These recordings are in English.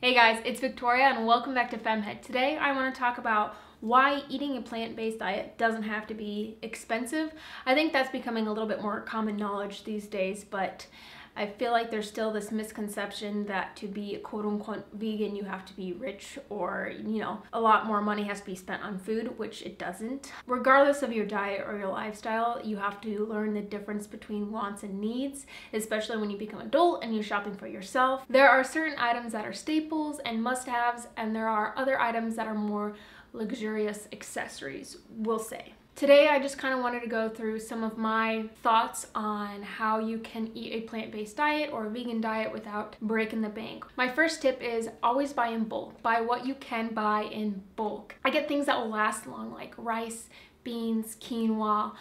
Hey guys, it's Victoria and welcome back to Femhead. Today I want to talk about why eating a plant-based diet doesn't have to be expensive. I think that's becoming a little bit more common knowledge these days, but I feel like there's still this misconception that to be a quote-unquote vegan you have to be rich or, a lot more money has to be spent on food, which it doesn't. Regardless of your diet or your lifestyle, you have to learn the difference between wants and needs, especially when you become adult and you're shopping for yourself. There are certain items that are staples and must-haves, and there are other items that are more luxurious accessories, we'll say. Today, I just kind of wanted to go through some of my thoughts on how you can eat a plant-based diet or a vegan diet without breaking the bank. My first tip is always buy in bulk. Buy what you can buy in bulk. I get things that will last long, like rice, beans, quinoa,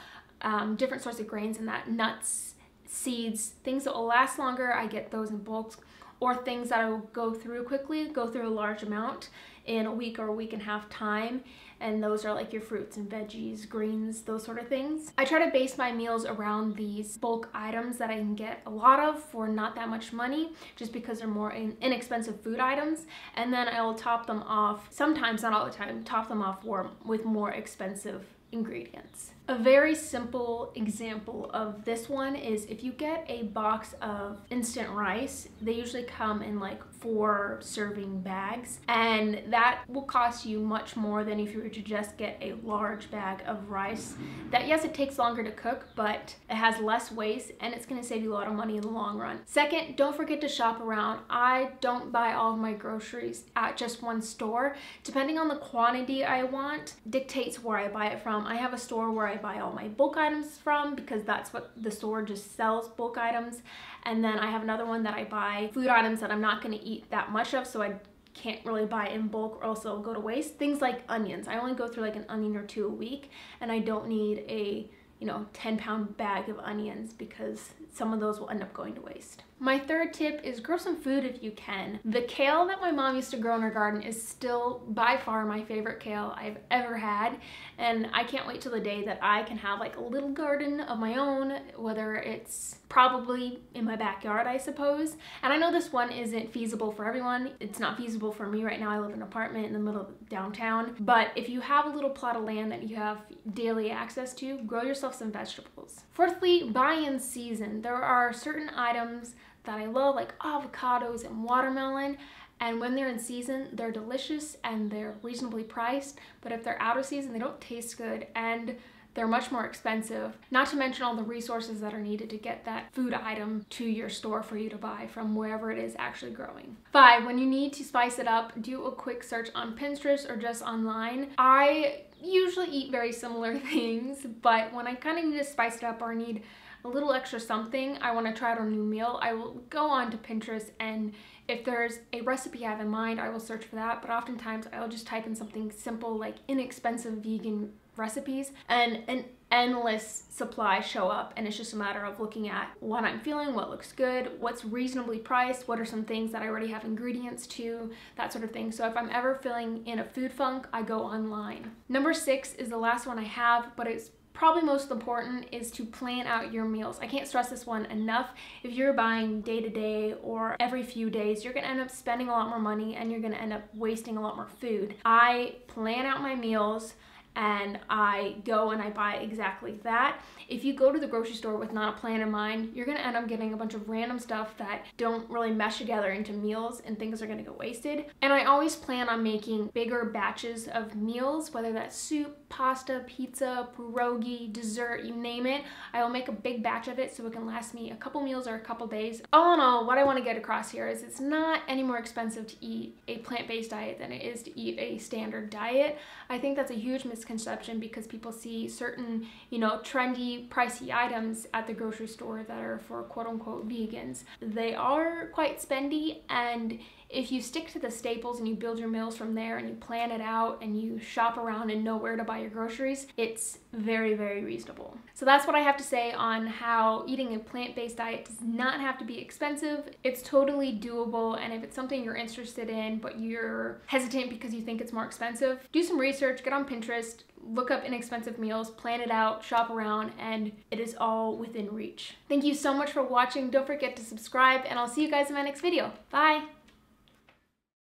different sorts of grains in that, nuts, seeds, things that will last longer. I get those in bulk. Or things that I will go through quickly, go through a large amount in a week or a week and a half time. And those are like your fruits and veggies, greens, those sort of things. I try to base my meals around these bulk items that I can get a lot of for not that much money, just because they're more inexpensive food items. And then I will top them off, sometimes, not all the time, top them off with more expensive ingredients. A very simple example of this one is if you get a box of instant rice, they usually come in like 4 serving bags, and that will cost you much more than if you were to just get a large bag of rice. That, yes, it takes longer to cook, but it has less waste and it's going to save you a lot of money in the long run. Second, don't forget to shop around. I don't buy all of my groceries at just one store. Depending on the quantity I want dictates where I buy it from. I have a store where I buy all my bulk items from because that's what the store just sells, bulk items. And then I have another one that I buy food items that I'm not going to eat that much of, so I can't really buy in bulk or else it'll go to waste. Things like onions. I only go through like an onion or 2 a week, and I don't need a 10-pound bag of onions because some of those will end up going to waste. My third tip is grow some food if you can. The kale that my mom used to grow in her garden is still by far my favorite kale I've ever had, and I can't wait till the day that I can have like a little garden of my own, whether it's probably in my backyard, I suppose. And I know this one isn't feasible for everyone. It's not feasible for me right now. I live in an apartment in the middle of downtown, but if you have a little plot of land that you have daily access to, grow yourself some vegetables. Fourthly, buy in season. There are certain items that I love, like avocados and watermelon, and when they're in season, they're delicious and they're reasonably priced, but if they're out of season, they don't taste good and they're much more expensive, not to mention all the resources that are needed to get that food item to your store for you to buy from wherever it is actually growing. 5, when you need to spice it up, do a quick search on Pinterest or just online. I usually eat very similar things, but when I kind of need to spice it up or need a little extra something, I want to try out a new meal, I will go on to Pinterest, and if there's a recipe I have in mind, I will search for that, but oftentimes I'll just type in something simple like inexpensive vegan recipes, and an endless supply show up, and it's just a matter of looking at what I'm feeling, what looks good, what's reasonably priced, what are some things that I already have ingredients to, that sort of thing. So if I'm ever feeling in a food funk, I go online. Number 6 is the last one I have, but it's probably most important, is to plan out your meals. I can't stress this one enough. If you're buying day to day or every few days, you're gonna end up spending a lot more money and you're gonna end up wasting a lot more food. I plan out my meals and I go and I buy exactly that. If you go to the grocery store with not a plan in mind, you're gonna end up getting a bunch of random stuff that don't really mesh together into meals, and things are gonna go wasted. And I always plan on making bigger batches of meals, whether that's soup, pasta, pizza, pierogi, dessert, you name it. I will make a big batch of it so it can last me a couple meals or a couple days. All in all, what I want to get across here is it's not any more expensive to eat a plant-based diet than it is to eat a standard diet. I think that's a huge misconception because people see certain, trendy, pricey items at the grocery store that are for quote-unquote vegans. They are quite spendy, and if you stick to the staples and you build your meals from there and you plan it out and you shop around and know where to buy your groceries, it's very, very reasonable. So that's what I have to say on how eating a plant-based diet does not have to be expensive. It's totally doable, and if it's something you're interested in but you're hesitant because you think it's more expensive, do some research, get on Pinterest, look up inexpensive meals, plan it out, shop around, and it is all within reach. Thank you so much for watching. Don't forget to subscribe, and I'll see you guys in my next video. Bye!